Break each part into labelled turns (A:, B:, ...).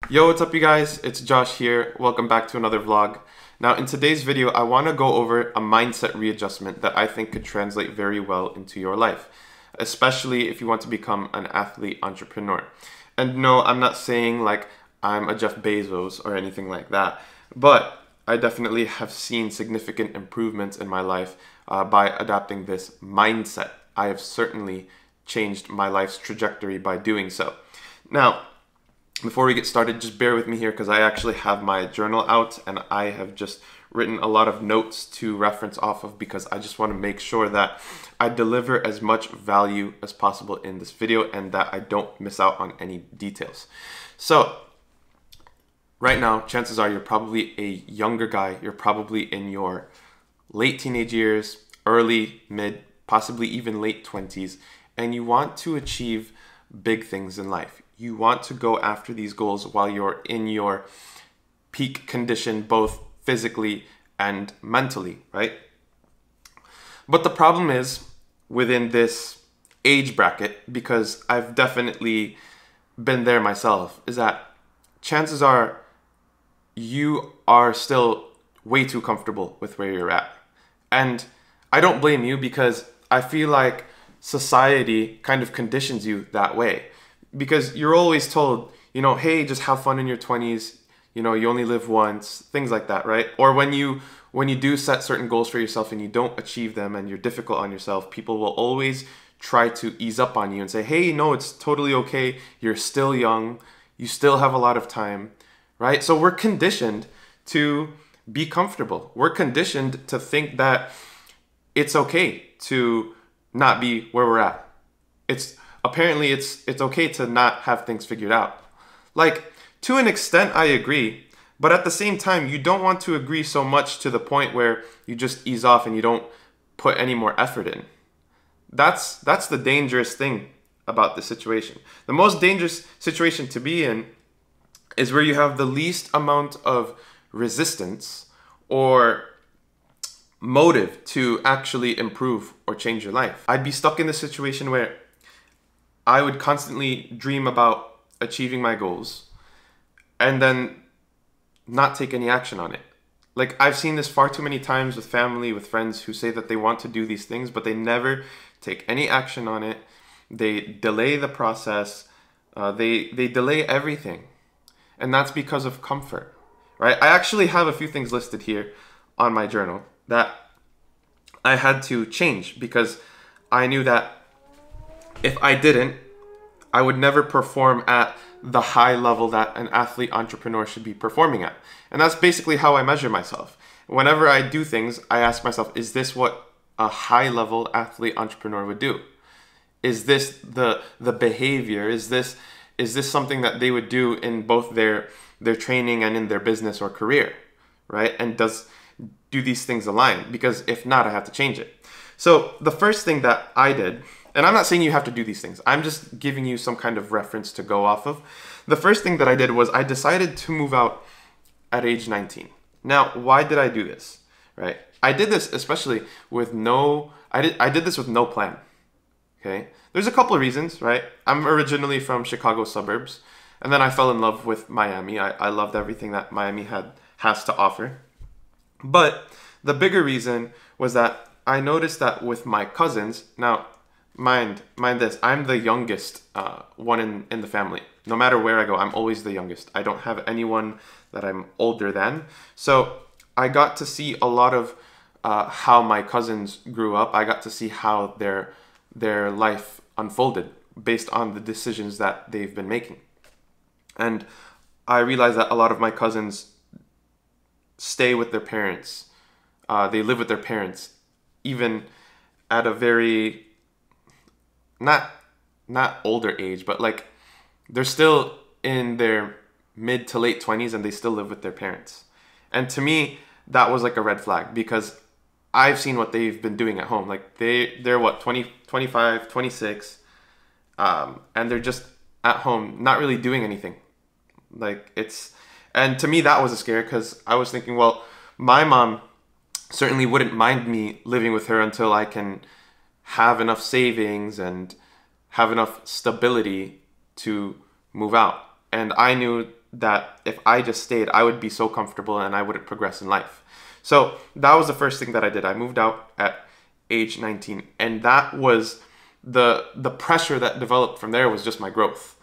A: Yo, what's up you guys? It's Josh here. Welcome back to another vlog. Now in today's video, I want to go over a mindset readjustment that I think could translate very well into your life, especially if you want to become an athlete entrepreneur. And no, I'm not saying like I'm a Jeff Bezos or anything like that, but I definitely have seen significant improvements in my life by adopting this mindset. I have certainly changed my life's trajectory by doing so. Now, before we get started, just bear with me here because I actually have my journal out and I have just written a lot of notes to reference off of because I just want to make sure that I deliver as much value as possible in this video and that I don't miss out on any details. So right now, chances are you're probably a younger guy. You're probably in your late teenage years, early, mid, possibly even late 20s, and you want to achieve big things in life. You want to go after these goals while you're in your peak condition, both physically and mentally, right? But the problem is within this age bracket, because I've definitely been there myself, is that chances are you are still way too comfortable with where you're at. And I don't blame you because I feel like society kind of conditions you that way. Because you're always told, you know, hey, just have fun in your 20s, you know, you only live once, things like that, right? Or when you do set certain goals for yourself and you don't achieve them and you're difficult on yourself, people will always try to ease up on you and say, hey, no, it's totally okay. You're still young. You still have a lot of time, right? So we're conditioned to be comfortable. We're conditioned to think that it's okay to not be where we're at. Apparently it's okay to not have things figured out. Like, to an extent, I agree, but at the same time, you don't want to agree so much to the point where you just ease off and you don't put any more effort in. That's the dangerous thing about this situation. The most dangerous situation to be in is where you have the least amount of resistance or motive to actually improve or change your life. I'd be stuck in this situation where I would constantly dream about achieving my goals and then not take any action on it. Like, I've seen this far too many times with family, with friends who say that they want to do these things, but they never take any action on it. They delay the process. They delay everything. And that's because of comfort, right? I actually have a few things listed here on my journal that I had to change because I knew that if I didn't, I would never perform at the high level that an athlete entrepreneur should be performing at. And that's basically how I measure myself. Whenever I do things, I ask myself, is this what a high level athlete entrepreneur would do? Is this the behavior? Is this something that they would do in both their training and in their business or career, right? And do these things align? Because if not, I have to change it. So the first thing that I did, and I'm not saying you have to do these things, I'm just giving you some kind of reference to go off of. The first thing that I did was I decided to move out at age 19. Now, why did I do this, right? I did this especially with I did this with no plan, okay? There's a couple of reasons, right? I'm originally from Chicago suburbs, and then I fell in love with Miami. I loved everything that Miami has to offer. But the bigger reason was that I noticed that with my cousins, now mind this, I'm the youngest one in the family. No matter where I go, I'm always the youngest. I don't have anyone that I'm older than. So I got to see a lot of how my cousins grew up. I got to see how their life unfolded based on the decisions that they've been making. And I realized that a lot of my cousins stay with their parents. They live with their parents, even at a very not older age, but like they're still in their mid to late 20s and they still live with their parents. And to me, that was like a red flag because I've seen what they've been doing at home. Like they're what, 20, 25, 26, and they're just at home, not really doing anything. And to me, that was a scare because I was thinking, well, my mom certainly wouldn't mind me living with her until I can have enough savings and have enough stability to move out. And I knew that if I just stayed, I would be so comfortable and I wouldn't progress in life. So that was the first thing that I did. I moved out at age 19, and that was the pressure that developed from there was just my growth.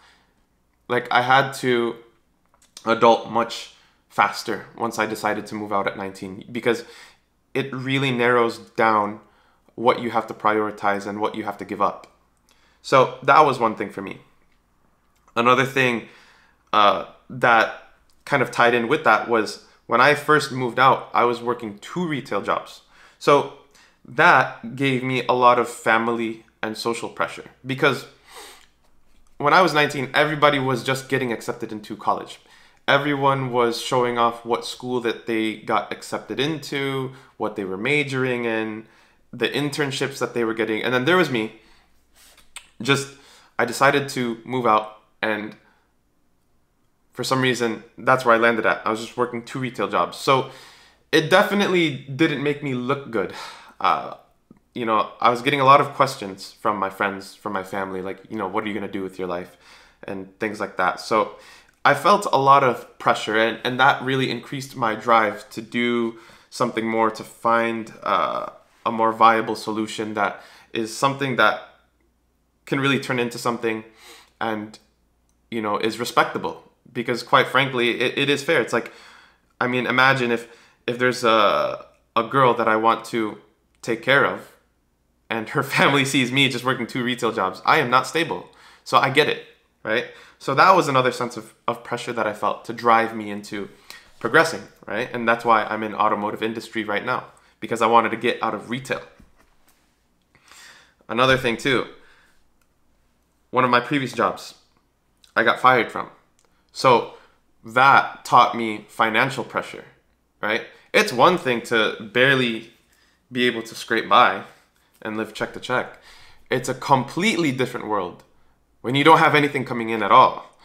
A: Like, I had to adult much faster once I decided to move out at 19, because it really narrows down what you have to prioritize and what you have to give up. So that was one thing for me. Another thing that kind of tied in with that was when I first moved out, I was working 2 retail jobs. So that gave me a lot of family and social pressure, because when I was 19, everybody was just getting accepted into college. Everyone was showing off what school that they got accepted into, what they were majoring in, the internships that they were getting. And then there was me. I decided to move out, and for some reason, that's where I landed at. I was just working 2 retail jobs. So it definitely didn't make me look good. I was getting a lot of questions from my friends, from my family, like, what are you going to do with your life and things like that. So I felt a lot of pressure, and that really increased my drive to do something more, to find a more viable solution that is something that can really turn into something and, is respectable. Because quite frankly, it is fair. It's like, imagine if there's a girl that I want to take care of and her family sees me just working 2 retail jobs. I am not stable. So I get it, right? So that was another sense of pressure that I felt to drive me into progressing, right? And that's why I'm in automotive industry right now, because I wanted to get out of retail. Another thing too, one of my previous jobs, I got fired from. So that taught me financial pressure, right? It's one thing to barely be able to scrape by and live check to check. It's a completely different world when you don't have anything coming in at all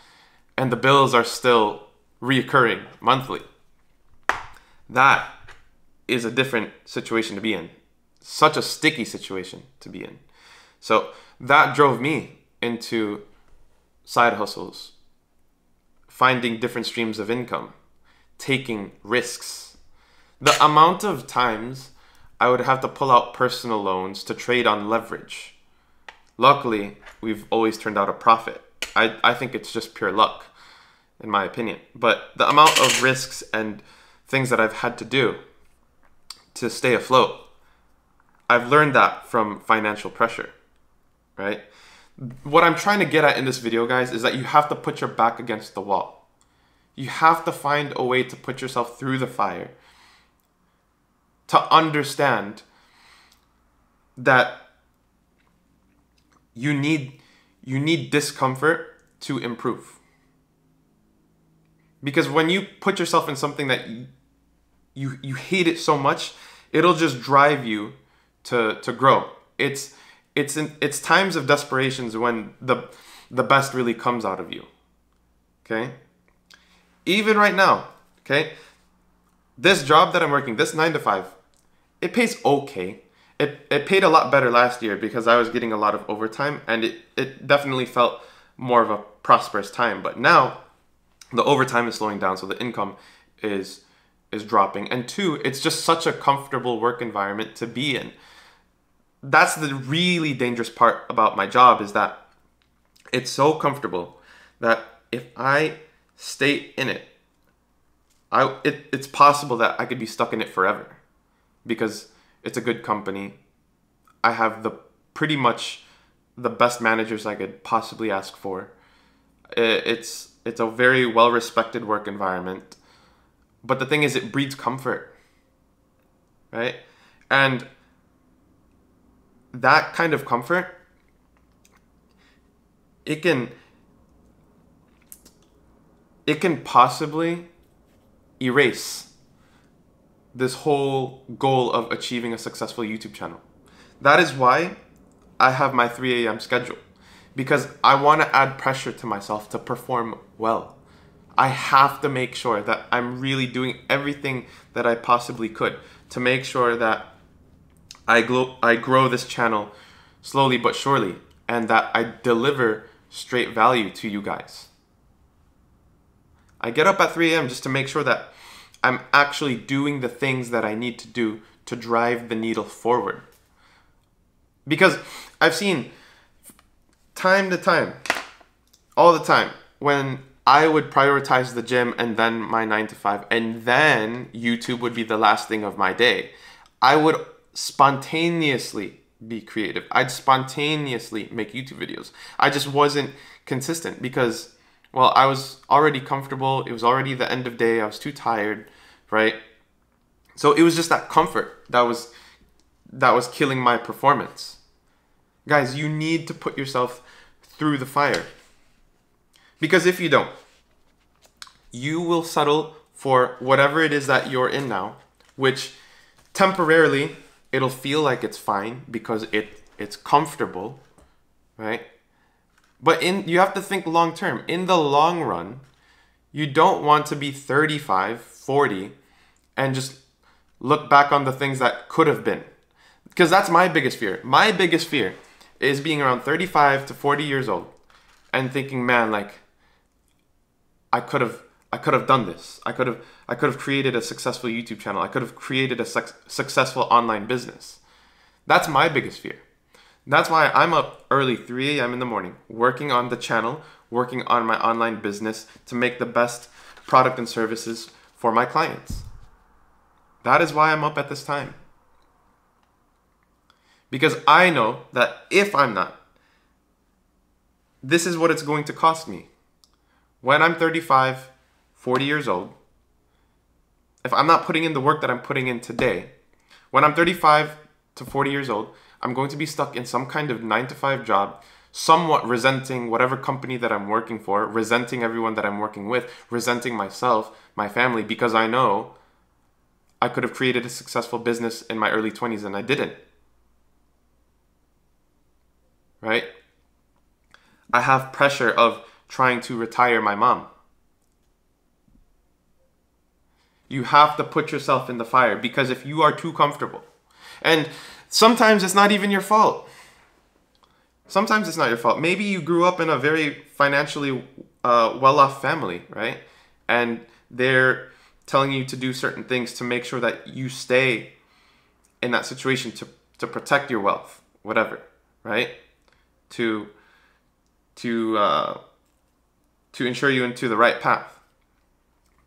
A: and the bills are still reoccurring monthly. That is a different situation to be in. Such a sticky situation to be in. So that drove me into side hustles, finding different streams of income, taking risks. The amount of times I would have to pull out personal loans to trade on leverage. Luckily, we've always turned out a profit. I think it's just pure luck, in my opinion. But the amount of risks and things that I've had to do to stay afloat, I've learned that from financial pressure, right? What I'm trying to get at in this video, guys, is that you have to put your back against the wall. You have to find a way to put yourself through the fire, to understand that you need discomfort to improve. Because when you put yourself in something that you hate it so much, it'll just drive you to grow. It's times of desperations when the best really comes out of you. Okay? Even right now, okay? This job that I'm working, this 9 to 5, it pays okay. It paid a lot better last year because I was getting a lot of overtime, and it definitely felt more of a prosperous time. But now the overtime is slowing down, so the income is dropping. And 2, it's just such a comfortable work environment to be in. That's the really dangerous part about my job, is that it's so comfortable that if I stay in it, it's possible that I could be stuck in it forever, because it's a good company. I have pretty much the best managers I could possibly ask for. It's a very well-respected work environment. But the thing is, it breeds comfort, right? And that kind of comfort, it can possibly erase this whole goal of achieving a successful YouTube channel. That is why I have my 3 a.m. schedule, because I want to add pressure to myself to perform well. I have to make sure that I'm really doing everything that I possibly could to make sure that I grow this channel slowly but surely, and that I deliver straight value to you guys. I get up at 3 a.m. just to make sure that I'm actually doing the things that I need to do to drive the needle forward. Because I've seen time to time, all the time, when I would prioritize the gym and then my 9 to 5, and then YouTube would be the last thing of my day, I would spontaneously be creative. I'd spontaneously make YouTube videos. I just wasn't consistent because, well, I was already comfortable. It was already the end of day. I was too tired, right? So it was just that comfort that was killing my performance. Guys, you need to put yourself through the fire. Because if you don't, you will settle for whatever it is that you're in now, which temporarily it'll feel like it's fine because it's comfortable, right? But you have to think long term. In the long run, you don't want to be 35, 40 and just look back on the things that could have been. Because that's my biggest fear. My biggest fear is being around 35 to 40 years old and thinking, man, like I could have done this. I could have created a successful YouTube channel. I could have created a successful online business. That's my biggest fear. That's why I'm up early, 3 a.m. in the morning, working on the channel, working on my online business to make the best product and services for my clients. That is why I'm up at this time. Because I know that if I'm not, this is what it's going to cost me. When I'm 35, 40 years old, if I'm not putting in the work that I'm putting in today, when I'm 35 to 40 years old, I'm going to be stuck in some kind of 9 to 5 job, somewhat resenting whatever company that I'm working for, resenting everyone that I'm working with, resenting myself, my family, because I know I could have created a successful business in my early 20s and I didn't. Right? I have pressure of trying to retire my mom. You have to put yourself in the fire, because if you are too comfortable, and sometimes it's not even your fault. Sometimes it's not your fault. Maybe you grew up in a very financially well-off family, right? And they're telling you to do certain things to make sure that you stay in that situation to protect your wealth, whatever, right? To ensure you into the right path.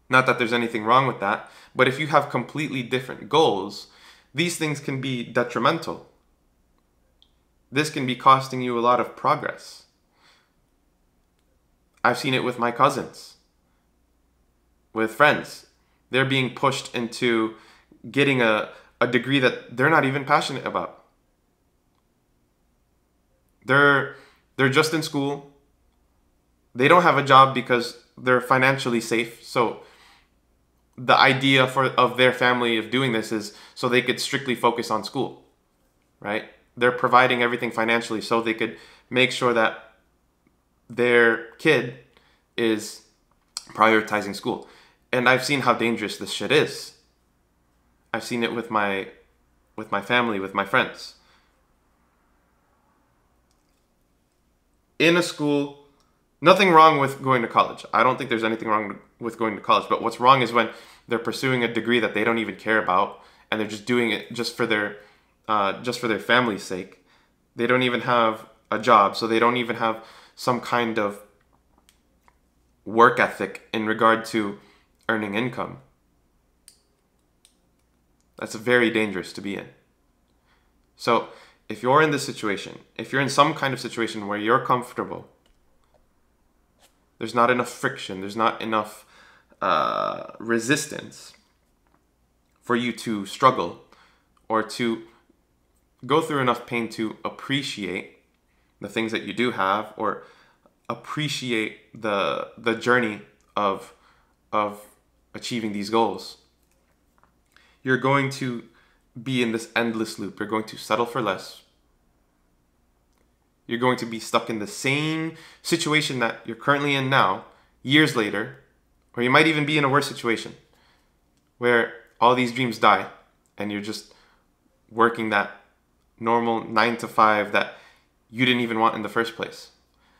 A: Not that there's anything wrong with that, but if you have completely different goals, these things can be detrimental. This can be costing you a lot of progress. I've seen it with my cousins, with friends. They're being pushed into getting a degree that they're not even passionate about. They're just in school. They don't have a job because they're financially safe. So the idea of their family of doing this is so they could strictly focus on school, right? They're providing everything financially so they could make sure that their kid is prioritizing school. And I've seen how dangerous this shit is. I've seen it with my family, with my friends. In a school, nothing wrong with going to college. I don't think there's anything wrong with going to college. But what's wrong is when they're pursuing a degree that they don't even care about, and they're just doing it just for their family's sake. They don't even have a job, so they don't even have some kind of work ethic in regard to earning income. That's very dangerous to be in. So if you're in this situation, if you're in some kind of situation where you're comfortable, there's not enough friction, there's not enough resistance for you to struggle or to go through enough pain to appreciate the things that you do have, or appreciate the journey of achieving these goals. You're going to be in this endless loop. You're going to settle for less. You're going to be stuck in the same situation that you're currently in now, years later, or you might even be in a worse situation where all these dreams die and you're just working that normal 9 to 5 that you didn't even want in the first place.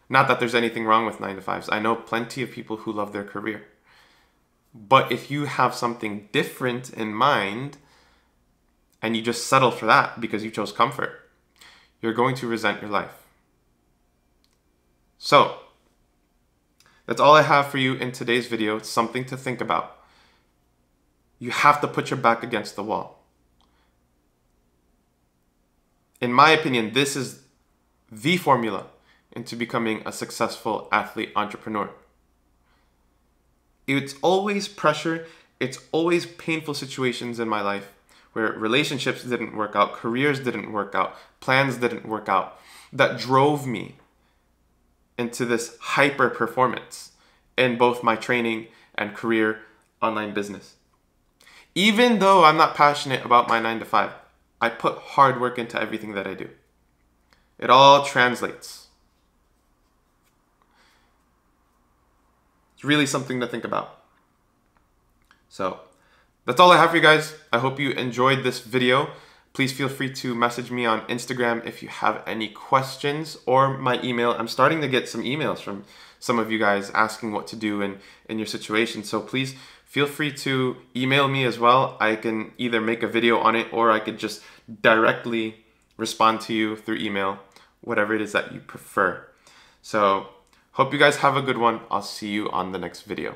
A: Not that there's anything wrong with 9 to 5s. I know plenty of people who love their career. But if you have something different in mind and you just settle for that because you chose comfort, you're going to resent your life. So, that's all I have for you in today's video. It's something to think about. You have to put your back against the wall. In my opinion, this is the formula into becoming a successful athlete entrepreneur. It's always pressure. It's always painful situations in my life where relationships didn't work out, careers didn't work out, plans didn't work out, that drove me into this hyper performance in both my training and career online business. Even though I'm not passionate about my 9-to-5, I put hard work into everything that I do. It all translates. It's really something to think about. So that's all I have for you guys. I hope you enjoyed this video. Please feel free to message me on Instagram if you have any questions, or my email. I'm starting to get some emails from some of you guys asking what to do in your situation. So please feel free to email me as well. I can either make a video on it or I could just directly respond to you through email, whatever it is that you prefer. So hope you guys have a good one. I'll see you on the next video.